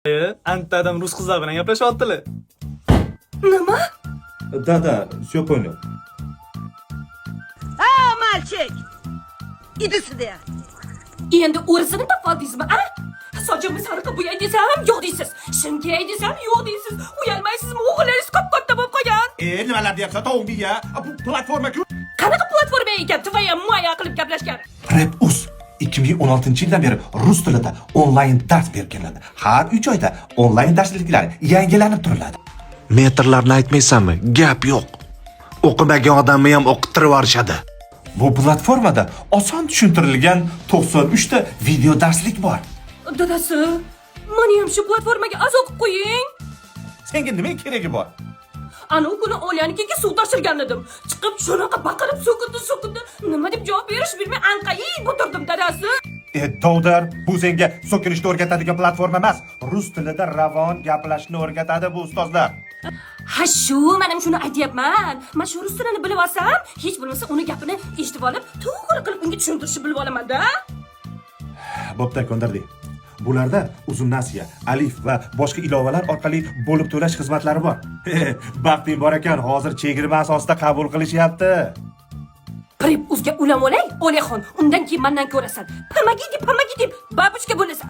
Antadan rus qizlar bilan gaplashyaptilar. Nima? Да, все понял. Mальчик! Иди сюда. Endi o'risini topdingizmi, a? Sochimni sariq bo'yay desam, yo'q deysiz. Shinkay desam, yo'q deysiz. Uyalmaysizmi? O'g'lingiz katta bo'lib qolgan. Nimalar deyapsan, tovuq miya? Bu platforma-ku. Qanaqa platforma ekan? Tvoya moya qilib gaplashgan. Rep.uz 2016-yildan beri rus tilida onlayn dars berib keladi. Har 3 oyda onlayn darsliklar yangilanib turiladi. Metrlarni aytmaysanmi? Gap yo'q. O'qimagan odamni ham o'qittirib yuborishadi. Bu platformada oson tushuntirilgan 93 ta video darslik bor. Dadasi, meni ham shu platformaga a'zo qilib qo'ying. Senga nima keragi bor? Ana u kuni Olyanikiga suv tashirgan edim. Chiqib shunaqa baqirib so'kindi. Nima deb javob berish bilmay anqayib o'tirdim dadasi. Dovdar, bu senga so'kinishni o'rgatadigan platforma emas. Rus tilida ravon gaplashishni o'rgatadi bu ustozlar. Ha shu, men ham shuni aytyapman. Men shu rus tilini bilib olsam, hech bo'lmasa uni gapini eshitib olib, to'g'ri qilib unga tushuntirishni bilib olaman-da. Bo'pti, ko'ndirdik. Bularda uzun-nasiya, alif va boshqa ilovalar orqali bo'lib to'lash xizmatlari bor. Baxting bor ekan, hozir chegirma asosida qabul qilishyapti. Prep uzga ulam olay, Olexon. Undan keyin mendan ko'rasan. Pomogите, babushka bo'lasan.